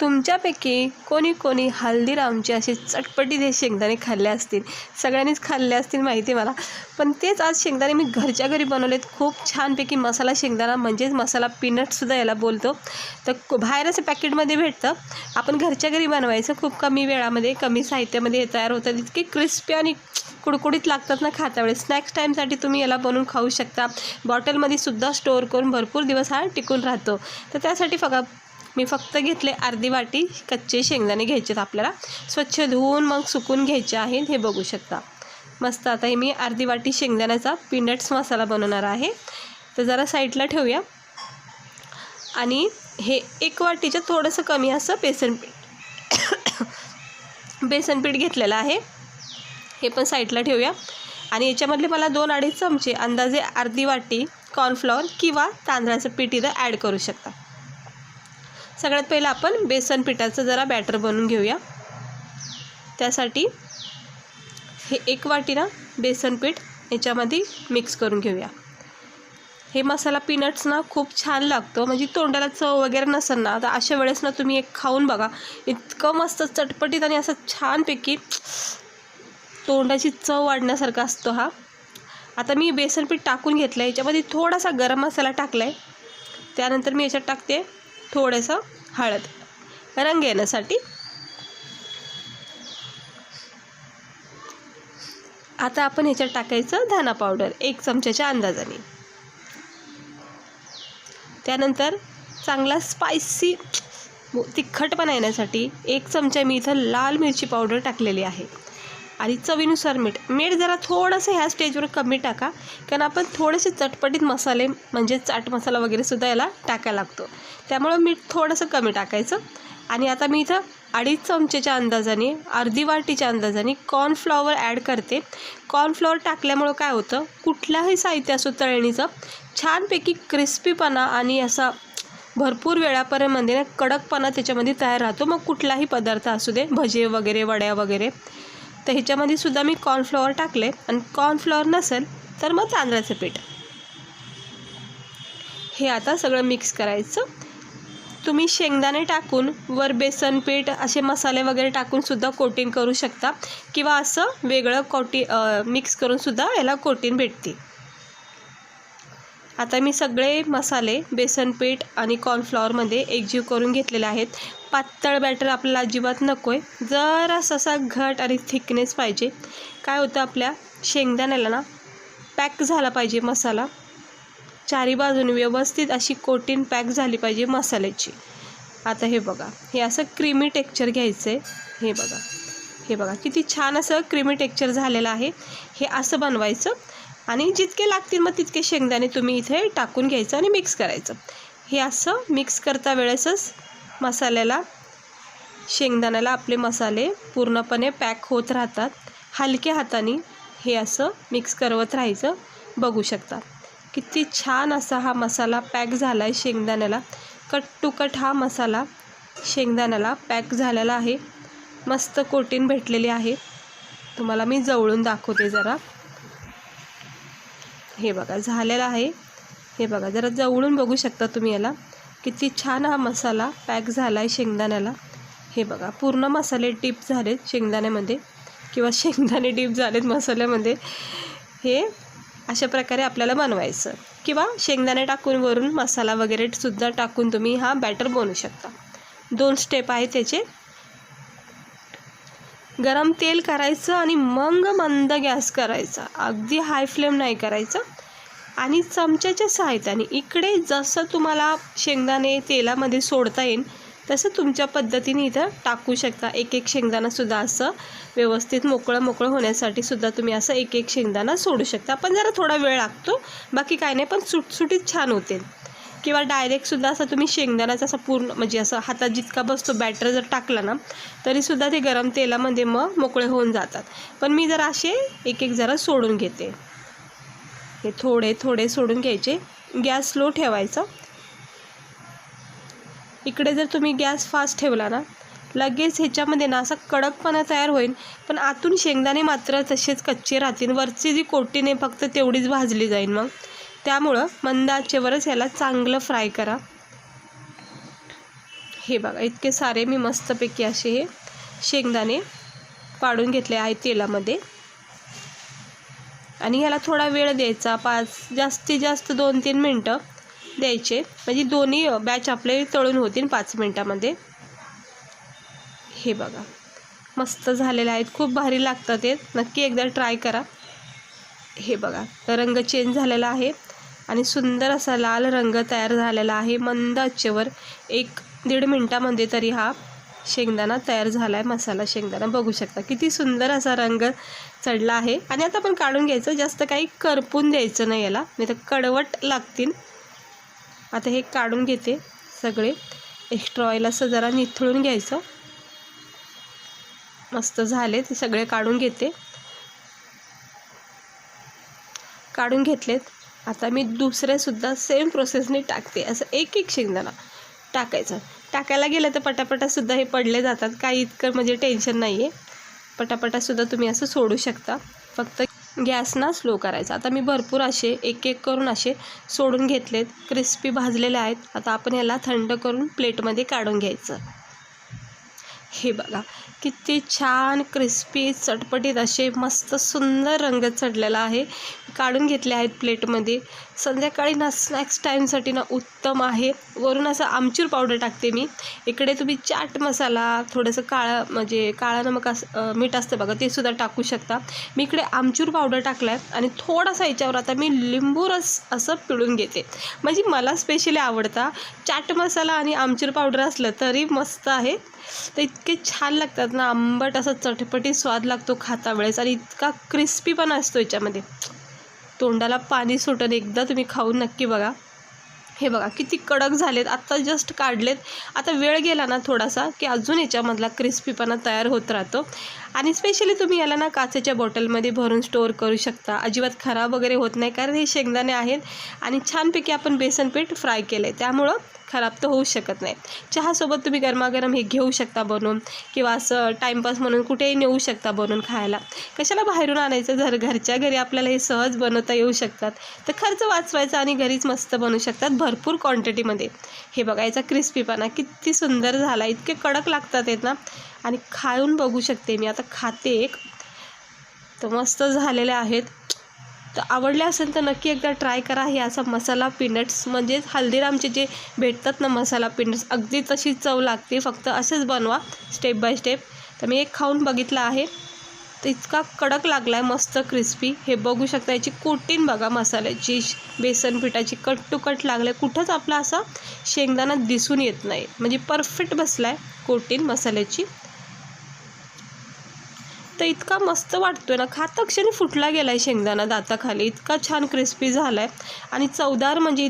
तुमच्यापैकी कोणी कोणी हल्दीरामचे असे चटपटीत शेंगदाणे खाल्ले असतील, सगळ्यांनीच खाल्ले असतील माहिती मला. पण तेच आज शेंगदाणे मी घरच्या घरी बनवलेत. खूप छानपैकी मसाला शेंगदाणा म्हणजेच मसाला पीनटसुद्धा याला बोलतो. तर बाहेर असं पॅकेटमध्ये भेटतं, आपण घरच्या घरी बनवायचं. खूप कमी वेळामध्ये कमी साहित्यामध्ये हे तयार होतं. इतके क्रिस्पी आणि कुडकुडीत लागतात ना खाता वेळेस. स्नॅक्स टाईमसाठी तुम्ही याला बनवून खाऊ शकता. बॉटलमध्ये सुद्धा स्टोअर करून भरपूर दिवस हा टिकून राहतो. तर त्यासाठी मी फक्त घेतले अर्धी वाटी कच्चे शेंगदाणे घ्यायचेत आपल्याला. स्वच्छ धुवून मग सुकून घ्यायचे आहेत. हे बघू शकता मस्त. आता हे मी अर्धी वाटी शेंगदाण्याचा पीनट्स मसाला बनवणार आहे. तर जरा साईडला ठेवूया. आणि हे 1 वाटीचं थोडंसं कमी असं बेसनपीठ घेतलेलं आहे. हे पण साईडला ठेवूया. आणि याच्यामधले मला 2-2.5 चमचे अंदाजे अर्धी वाटी कॉर्नफ्लॉवर किंवा तांदळाचं पीठ इथं ॲड करू शकता. सगळ्यात पहिलं आपण बेसन पिठाचं जरा बॅटर बनवून घेऊया. त्यासाठी हे 1 वाटी ना बेसन पीठ याच्यामध्ये मिक्स करून घेऊया. हे मसाला पीनट्स ना खूप छान लागतो. म्हणजे तोंडाला चव वगैरे नसेल ना, तर अशा वेळेस ना तुम्ही एक खाऊन बघा. इतकं मस्त चटपटीत आणि असं छानपैकी तोंडाची चव वाढण्यासारखा असतो हा. आता मी बेसन पीठ टाकून घेतलं आहे. याच्यामध्ये थोडासा गरम मसाला टाकला आहे. त्यानंतर मी याच्यात टाकते थोडंसं हळद रंग येण्यासाठी. आता आपण ह्याच्यात टाकायचं धना पावडर 1 चमच्याच्या अंदाजाने. त्यानंतर चांगला स्पायसी तिखटपणा येण्यासाठी 1 चमचा मी इथं लाल मिरची पावडर टाकलेली आहे. आणि चवीनुसार मीठ जरा थोडंसं ह्या स्टेजवर कमी टाका, कारण आपण थोडेसे चटपटीत मसाले म्हणजे चाट मसाला वगैरे सुद्धा याला टाकायला लागतो. त्यामुळं मीठ थोडंसं कमी टाकायचं. आणि आता मी इथं 2.5 चमचेच्या अंदाजाने अर्धी वाटीच्या अंदाजाने कॉर्नफ्लॉवर ॲड करते. कॉर्नफ्लॉवर टाकल्यामुळं काय होतं, कुठलाही साहित्य असो तळणीचं छानपैकी क्रिस्पीपणा आणि असा भरपूर वेळापर्यंत म्हणजे कडकपणा त्याच्यामध्ये तयार राहतो. मग कुठलाही पदार्थ असू दे, भजे वगैरे वड्या वगैरे. तर ह्याच्यामध्ये सुद्धा मी कॉर्नफ्लॉवर टाकले. आणि कॉर्नफ्लॉवर नसेल तर मग तांदळाचं पीठ. हे आता सगळं मिक्स करायचं. तुम्ही शेंगदाणे टाकून वर बेसन पीठ असे मसाले वगैरे टाकून सुद्धा कोटिंग करू शकता, किंवा असं वेगळं मिक्स करून सुद्धा याला कोटिंग भेटते. आता मी सगळे मसाले बेसन पीठ आणि कॉर्नफ्लॉवरमध्ये एकजीव करून घेतलेले आहेत. पातळ बॅटर आपल्याला अजिबात नको आहे. जरासा असा घट आणि थिकनेस पाहिजे. काय होतं, आपल्या शेंगदाण्याला ना पॅक झाला पाहिजे मसाला. चारी बाजूने व्यवस्थित अशी कोटिंग पॅक झाली पाहिजे मसाल्याची. आता हे बघा, हे असं क्रीमी टेक्स्चर घ्यायचं आहे. हे बघा किती छान असं क्रीमी टेक्स्चर झालेलं आहे. हे असं बनवायचं. आणि जितके लागतील मग तितके शेंगदाणे तुम्ही इथे टाकून घ्यायचं आणि मिक्स करायचं. हे असं मिक्स करता वेळेसच शेंगदाण्याला आपले मसाले पूर्णपणे पॅक होत राहतात. हलक्या हाताने हे असं मिक्स करवत राहायचं. बघू शकता किती छान असा हा मसाला पॅक झाला आहे शेंगदाण्याला. कट टू कट हा मसाला शेंगदाण्याला पॅक झालेला आहे. मस्त कोटिंग भेटलेली आहे. तुम्हाला मी जवळून दाखवते जरा. हे बघा झालेला आहे. हे बघा जरा जवळून बघू शकता तुम्ही याला, किती छान हा मसाला पॅक झाला आहे शेंगदाण्याला. हे बघा पूर्ण मसाले डीप झालेत शेंगदाण्यामध्ये, किंवा शेंगदाणे डीप झालेत मसाल्यामध्ये. हे अशा प्रकारे आपल्याला बनवायचं, किंवा शेंगदाणे टाकून वरून मसाला वगैरे सुद्धा टाकून तुम्ही हा बॅटर बनवू शकता. 2 स्टेप आहेत त्याचे. गरम तेल करायचं आणि मग मंद गॅस करायचा, अगदी हाय फ्लेम नाही करायचं. आणि चमच्याच्या सहाय्याने इकडे जसं तुम्हाला शेंगदाणे तेलामध्ये सोडता येईल तसं तुमच्या पद्धतीने इथं टाकू शकता. एक शेंगदाणासुद्धा असं व्यवस्थित मोकळं होण्यासाठी सुद्धा तुम्ही असं एक शेंगदाणा सोडू शकता. पण जरा थोडा वेळ लागतो, बाकी काय नाही, पण सुटसुटीत छान होते. किंवा डायरेक्टसुद्धा असं तुम्ही शेंगदाण्याचा असा पूर्ण म्हणजे असं हातात जितका बसतो बॅटर जर टाकला ना तरीसुद्धा ते गरम तेलामध्ये मग मोकळे होऊन जातात. पण मी जरा असे एक जरा सोडून घेते. हे थोडे सोडून घ्यायचे. गॅस स्लो ठेवायचा. इकडे जर तुम्ही गॅस फास्ट ठेवला ना लगेच ह्याच्यामध्ये ना असा कडकपणा तयार होईल, पण आतून शेंगदाणे मात्र तसेच कच्चे राहतील. वरची जी कोटिंग आहे फक्त तेवढीच भाजली जाईल. मग त्यामुळं मंद आचेवरच ह्याला चांगलं फ्राय करा. हे बघा इतके सारे मी मस्तपैकी असे हे शेंगदाणे पाडून घेतले आहे तेलामध्ये आणि ह्याला थोडा वेळ द्यायचा, जास्तीत जास्त 2-3 मिनटं द्यायचे, म्हणजे दोन्ही बॅच आपले तळून होतील 5 मिनटामध्ये. हे बघा मस्त झालेले आहेत, खूप भारी लागतात ते, नक्की एकदा ट्राय करा. हे बघा रंग चेंज झालेला आहे आणि सुंदर असा लाल रंग तयार झालेला आहे. मंद आचेवर 1-1.5 मिनटामध्ये तरी हा शेंगदाणा तयार झाला आहे. मसाला शेंगदाणा बघू शकता किती सुंदर असा रंग चढला आहे. आणि आता आपण काढून घ्यायचं, जास्त काही करपून द्यायचं नाही याला, नाही तर कडवट लागतील. आता हे काढून घेते, सगळे एक्स्ट्रा ऑइल असं जरा निथळून घ्यायचं. मस्त झाले ते सगळे काढून घेते. काढून घेतलेत. आता मी दुसरेसुद्धा सेम प्रोसेसने टाकते. असं एक शेंगदाणा टाकायचं. टाकायला गेलं तर पटापटासुद्धा हे पडले जातात, काही इतकं म्हणजे टेन्शन नाही आहे. पटापटासुद्धा तुम्ही असं सोडू शकता, फक्त गॅस ना स्लो करायचा. आता मी भरपूर असे एक करून असे सोडून घेतलेत, क्रिस्पी भाजलेले आहेत. आता आपण याला थंड करून प्लेटमध्ये काढून घ्यायचं. हे बघा किती छान क्रिस्पी चटपटीत असे मस्त सुंदर रंग चढलेला आहे. काढून घेतले आहेत प्लेटमध्ये. संध्याकाळी ना स्नॅक्स टाईमसाठी ना उत्तम आहे. वरून असं आमचूर पावडर टाकते मी. इकडे तुम्ही चाट मसाला, थोडंसं काळा नमक मीठ असतं बघा, ते सुद्धा टाकू शकता. मी इकडे आमचूर पावडर टाकला आहे आणि थोडासा याच्यावर आता मी लिंबू रस असं पिळून घेते. म्हणजे मला स्पेशली आवडता चाट मसाला आणि आमचूर पावडर असलं तरी मस्त आहे. तर इतके छान लागतात ना, आंबट असा चटपटी स्वाद लागतो खाता वेळेस आणि इतका क्रिस्पी पण असतो याच्यामध्ये, तोंडाला पाणी सुटन. एकदा तुम्ही खाऊन नक्की बघा. हे बघा किती कडक झालेत, आत्ता जस्ट काढलेत. आता वेळ गेला ना थोडासा की अजून याच्यामधला क्रिस्पीपणा तयार होत राहतो. आणि स्पेशली तुम्ही याला ना काचेच्या बॉटलमध्ये भरून स्टोअर करू शकता, अजिबात खराब वगैरे होत नाही, कारण हे शेंगदाणे आहेत आणि छानपैकी आपण बेसन पीठ फ्राय केलं आहे, त्यामुळं खराब तर होऊ शकत नाही. चहासोबत तुम्ही गरमागरम हे घेऊ शकता बनवून, किंवा असं टाईमपास म्हणून कुठेही नेऊ शकता बनवून खायला. कशाला बाहेरून आणायचं, घरच्या घरी आपल्याला हे सहज बनवता येऊ शकतात. तर खर्च वाचवायचा आणि घरीच मस्त बनवू शकतात भरपूर क्वांटिटीमध्ये. हे बघा याचा क्रिस्पीपणा किती सुंदर झाला, इतके कडक लागतात आहेत ना. आणि खाऊन बघू शकते मी, आता खाते एक. तर मस्त झालेले आहेत. तर आवडले असेल तर नक्की एकदा ट्राय करा. हे असा मसाला पीनट्स, म्हणजेच हल्दीरामचे जे भेटतात ना मसाला पीनट्स, अगदी तशी चव लागते. फक्त असेच बनवा स्टेप बाय स्टेप. तर मी एक खाऊन बघितला आहे, तर इतका कडक लागला आहे, मस्त क्रिस्पी. हे बघू शकता, याची कोटिंग बघा मसाल्याची, बेसन पिठाची कट टू कट लागले. कुठंच आपला असा शेंगदाणा दिसून येत नाही, म्हणजे परफेक्ट बसला आहे कोटिंग मसाल्याची. तर इतका मस्त वाटतोय ना, खाता क्षणी फुटला गेला आहे शेंगदाणा दाताखाली, इतका छान क्रिस्पी झाला आहे आणि चवदार, म्हणजे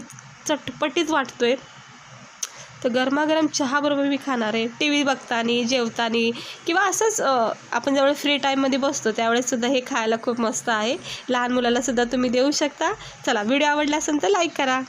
चटपटीत वाटतोय. तर गरमागरम चहाबरोबर मी खाणार आहे, टी व्ही बघताना, जेवताना, किंवा असंच आपण जेव्हा फ्री टाईममध्ये बसतो त्यावेळेससुद्धा हे खायला खूप मस्त आहे. लहान मुलालासुद्धा तुम्ही देऊ शकता. चला, व्हिडिओ आवडला असेल तर लाईक करा.